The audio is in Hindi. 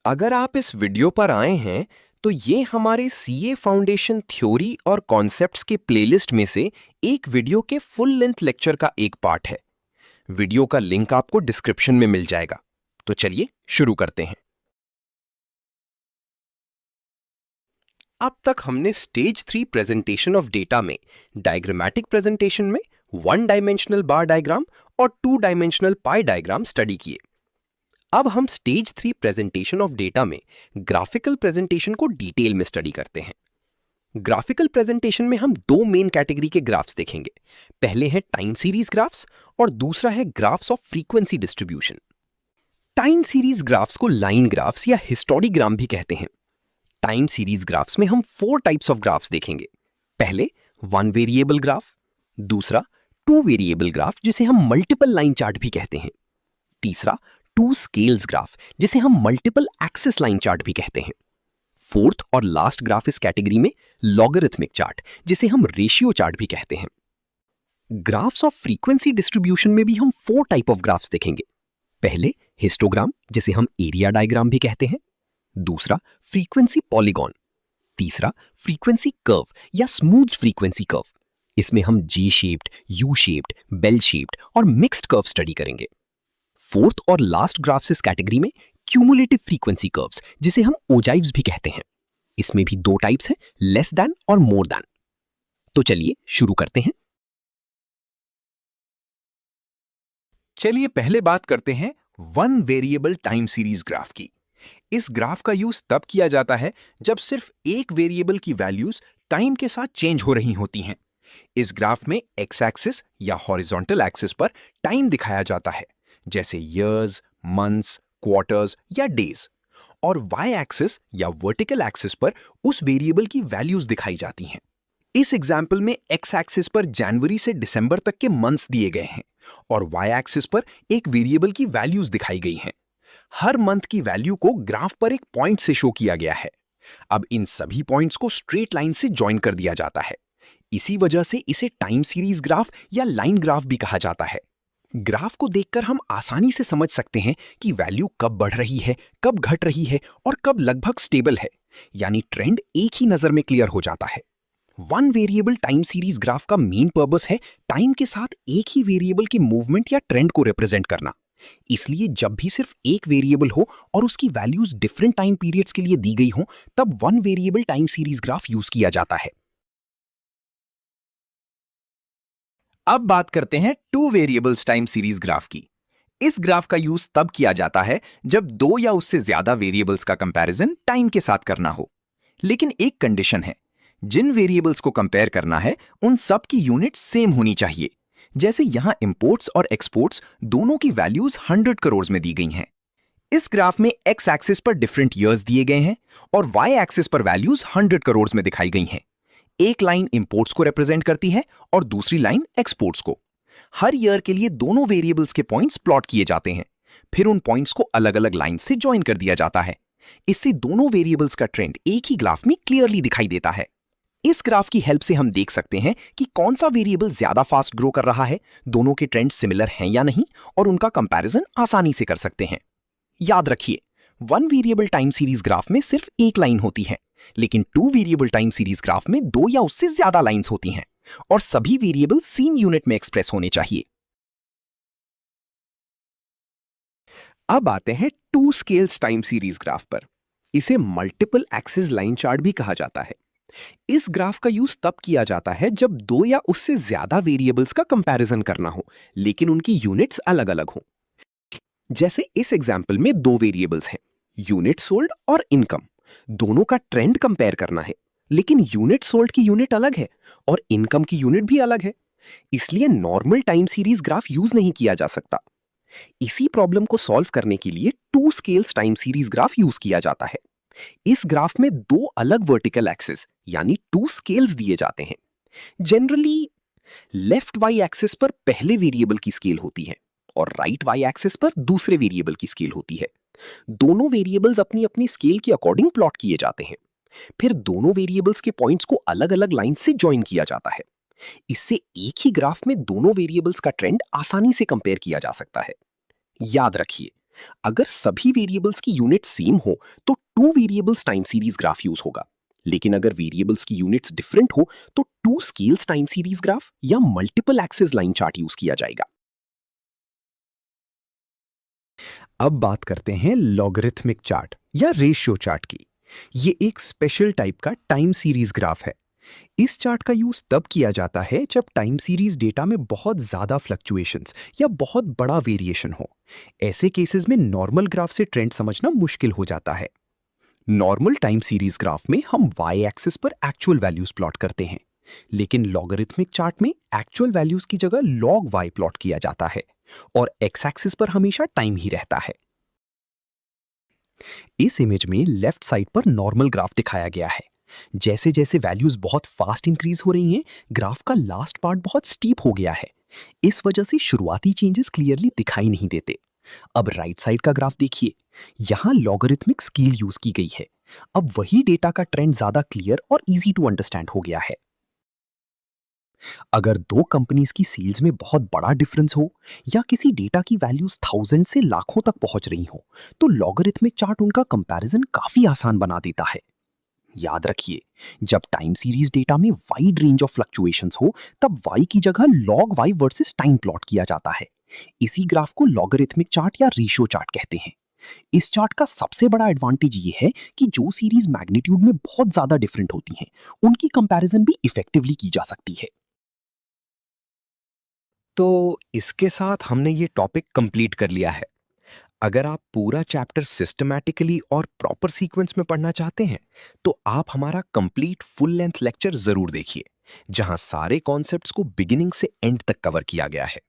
अगर आप इस वीडियो पर आए हैं तो ये हमारे सीए फाउंडेशन थ्योरी और कॉन्सेप्ट्स के प्लेलिस्ट में से एक वीडियो के फुल लेंथ लेक्चर का एक पार्ट है। वीडियो का लिंक आपको डिस्क्रिप्शन में मिल जाएगा। तो चलिए शुरू करते हैं। अब तक हमने स्टेज 3 प्रेजेंटेशन ऑफ डेटा में डायग्रामेटिक प्रेजेंटेशन में 1 डायमेंशनल बार डायग्राम और 2 डायमेंशनल पाई डायग्राम स्टडी किए। अब हम स्टेज 3 प्रेजेंटेशन ऑफ डेटा में ग्राफिकल प्रेजेंटेशन को डिटेल में स्टडी करते हैं। ग्राफिकल प्रेजेंटेशन में हम दो मेन कैटेगरी के ग्राफ्स देखेंगे। पहले है टाइम सीरीज ग्राफ्स और दूसरा है graphs of frequency distribution. Time series graphs को लाइन ग्राफ्स या हिस्टोग्राम भी कहते हैं। टाइम सीरीज ग्राफ्स में हम 4 टाइप्स ऑफ ग्राफ्स देखेंगे। पहले 1 वेरिएबल ग्राफ, दूसरा 2 वेरिएबल ग्राफ जिसे हम मल्टीपल लाइन चार्ट भी कहते हैं, तीसरा 2 स्केल्स ग्राफ जिसे हम मल्टीपल एक्सिस लाइन चार्ट भी कहते हैं, फोर्थ और लास्ट ग्राफ इस कैटेगरी में लॉगरिथमिक चार्ट जिसे हम रेशियो चार्ट भी कहते हैं। ग्राफ्स ऑफ फ्रीक्वेंसी डिस्ट्रीब्यूशन में भी हम 4 टाइप ऑफ ग्राफ्स देखेंगे। पहले हिस्टोग्राम जिसे हम एरिया डायग्राम भी कहते हैं, दूसरा फ्रीक्वेंसी पॉलीगॉन, तीसरा फ्रीक्वेंसी कर्व या स्मूथ फ्रीक्वेंसी कर्व। इसमें हम J shaped, U shaped, bell shaped और मिक्स्ड कर्व स्टडी करेंगे। फोर्थ और लास्ट ग्राफ्स इस कैटेगरी में क्यूमुलेटिव फ्रीक्वेंसी कर्व्स जिसे हम ओजाइव्स भी कहते हैं। इसमें भी 2 टाइप्स हैं, लेस देन और मोर देन। तो चलिए शुरू करते हैं। चलिए पहले बात करते हैं 1 वेरिएबल टाइम सीरीज ग्राफ की। इस ग्राफ का यूज तब किया जाता है जब सिर्फ एक वेरिएबल की वैल्यूज टाइम के साथ चेंज हो रही होती हैं। इस ग्राफ में एक्स एक्सिस या हॉरिजॉन्टल एक्सिस पर टाइम दिखाया जाता है, जैसे ईयर्स, मंथ्स, क्वार्टर्स या डेज, और वाई एक्सिस या वर्टिकल एक्सिस पर उस वेरिएबल की वैल्यूज दिखाई जाती हैं। इस एग्जाम्पल में एक्स एक्सिस पर जनवरी से दिसंबर तक के मंथ्स दिए गए हैं और वाई एक्सिस पर एक वेरिएबल की वैल्यूज दिखाई गई हैं। हर मंथ की वैल्यू को ग्राफ पर एक पॉइंट से शो किया गया है। अब इन सभी पॉइंट्स को स्ट्रेट लाइन से ज्वाइन कर दिया जाता है। इसी वजह से इसे टाइम सीरीज ग्राफ या लाइन ग्राफ भी कहा जाता है। ग्राफ को देखकर हम आसानी से समझ सकते हैं कि वैल्यू कब बढ़ रही है, कब घट रही है और कब लगभग स्टेबल है, यानी ट्रेंड एक ही नजर में क्लियर हो जाता है। 1 वेरिएबल टाइम सीरीज ग्राफ का मेन पर्पस है टाइम के साथ एक ही वेरिएबल की मूवमेंट या ट्रेंड को रिप्रेजेंट करना। इसलिए जब भी सिर्फ एक वेरिएबल हो और उसकी वैल्यूज डिफरेंट टाइम पीरियड्स के लिए दी गई हो, तब 1 variable time series graph use किया जाता है। अब बात करते हैं 2 वेरिएबल्स टाइम सीरीज ग्राफ की। इस ग्राफ का यूज तब किया जाता है जब 2 या उससे ज्यादा वेरिएबल्स का कंपैरिजन टाइम के साथ करना हो। लेकिन एक कंडीशन है, जिन वेरिएबल्स को कंपेयर करना है उन सब की यूनिट सेम होनी चाहिए। जैसे यहां इंपोर्ट्स और एक्सपोर्ट्स दोनों की वैल्यूज 100 करोड़ में दी गई हैं। इस ग्राफ में एक्स एक्सिस पर डिफरेंट ईयर्स दिए गए हैं और वाई एक्सिस पर वैल्यूज 100 करोड़ में दिखाई गई हैं। एक लाइन इंपोर्ट्स को रिप्रेजेंट करती है और दूसरी लाइन एक्सपोर्ट्स को। हर ईयर के लिए दोनों वेरिएबल्स के पॉइंट्स प्लॉट किए जाते हैं, फिर उन पॉइंट्स को अलग अलग लाइन से ज्वाइन कर दिया जाता है। इससे दोनों वेरिएबल्स का ट्रेंड एक ही ग्राफ में क्लियरली दिखाई देता है। इस ग्राफ की हेल्प से हम देख सकते हैं कि कौन सा वेरिएबल ज्यादा फास्ट ग्रो कर रहा है, दोनों के ट्रेंड सिमिलर हैं या नहीं, और उनका कंपैरिजन आसानी से कर सकते हैं। याद रखिए, 1 वेरिएबल टाइम सीरीज ग्राफ में सिर्फ एक लाइन होती है, लेकिन 2 वेरिएबल टाइम सीरीज ग्राफ में 2 या उससे ज्यादा लाइंस होती हैं और सभी वेरिएबल सेम यूनिट में एक्सप्रेस होने चाहिए। अब आते हैं 2 स्केल्स टाइम सीरीज ग्राफ पर। इसे मल्टीपल एक्सिस लाइन चार्ट भी कहा जाता है। इस ग्राफ का यूज तब किया जाता है जब 2 या उससे ज्यादा वेरिएबल्स का कंपैरिजन करना हो, लेकिन उनकी यूनिट्स अलग अलग हो। जैसे इस एग्जाम्पल में 2 वेरिएबल्स हैं, यूनिट सोल्ड और इनकम। दोनों का ट्रेंड कंपेयर करना है, लेकिन यूनिट सोल्ड की यूनिट अलग है और इनकम की यूनिट भी अलग है। इसलिए normal time series graph use नहीं किया जा सकता। इसी प्रॉब्लम को सॉल्व करने के लिए 2 scales time series graph use किया जाता है। इस ग्राफ में 2 अलग वर्टिकल एक्सिस यानी 2 स्केल्स दिए जाते हैं। जनरली लेफ्ट वाई एक्सिस पर पहले वेरिएबल की स्केल होती है और राइट वाई एक्सिस पर दूसरे वेरिएबल की स्केल होती है। दोनों वेरिएबल्स अपनी अपनी स्केल के अकॉर्डिंग प्लॉट किए जाते हैं। फिर दोनों वेरिएबल्स के पॉइंट्स को अलग अलग लाइन से ज्वाइन किया जाता है। इससे एक ही ग्राफ में दोनों वेरिएबल्स का ट्रेंड आसानी से कंपेयर किया जा सकता है। याद रखिए, अगर सभी वेरिएबल्स की यूनिट सेम हो तो two variables time series graph use होगा, लेकिन अगर वेरिएबल्स की यूनिट्स डिफरेंट हो तो two scales time series graph या multiple axis line chart use किया जाएगा। अब बात करते हैं लॉगरिथमिक चार्ट या रेशियो चार्ट की। ये एक स्पेशल टाइप का टाइम सीरीज ग्राफ है। इस चार्ट का यूज तब किया जाता है जब टाइम सीरीज डेटा में बहुत ज्यादा फ्लक्चुएशंस या बहुत बड़ा वेरिएशन हो। ऐसे केसेस में नॉर्मल ग्राफ से ट्रेंड समझना मुश्किल हो जाता है। नॉर्मल टाइम सीरीज ग्राफ में हम वाई एक्सिस पर एक्चुअल वैल्यूज प्लॉट करते हैं, लेकिन लॉगरिथमिक चार्ट में एक्चुअल वैल्यूज की जगह लॉग वाई प्लॉट किया जाता है और एक्स एक्सिस पर हमेशा टाइम ही रहता है। इस इमेज में लेफ्ट साइड पर नॉर्मल ग्राफ दिखाया गया है। जैसे जैसे वैल्यूज बहुत फास्ट इंक्रीज हो रही हैं, ग्राफ का लास्ट पार्ट बहुत स्टीप हो गया है। इस वजह से शुरुआती चेंजेस क्लियरली दिखाई नहीं देते। अब राइट साइड का ग्राफ देखिए, यहां लॉगरिथमिक स्केल यूज की गई है। अब वही डेटा का ट्रेंड ज्यादा क्लियर और इजी टू अंडरस्टैंड हो गया है। अगर दो कंपनीज की सेल्स में बहुत बड़ा डिफरेंस हो या किसी डेटा की वैल्यूज थाउजेंड से लाखों तक पहुंच रही हो, तो लॉगरिथमिक चार्ट उनका कंपैरिजन काफी आसान बना देता है। याद रखिए, जब टाइम सीरीज डेटा में वाइड रेंज ऑफ फ्लक्चुएशंस हो, तब y की जगह log y versus time plot किया जाता है। इसी ग्राफ को लॉगरिथमिक चार्ट या रेशियो चार्ट कहते हैं। इस चार्ट का सबसे बड़ा एडवांटेज ये है कि जो सीरीज मैग्नीट्यूड में बहुत ज्यादा डिफरेंट होती हैं, उनकी कंपैरिजन भी इफेक्टिवली की जा सकती है। तो इसके साथ हमने ये टॉपिक कंप्लीट कर लिया है। अगर आप पूरा चैप्टर सिस्टमैटिकली और प्रॉपर सीक्वेंस में पढ़ना चाहते हैं, तो आप हमारा कंप्लीट फुल लेंथ लेक्चर जरूर देखिए, जहां सारे कॉन्सेप्ट्स को बिगिनिंग से एंड तक कवर किया गया है।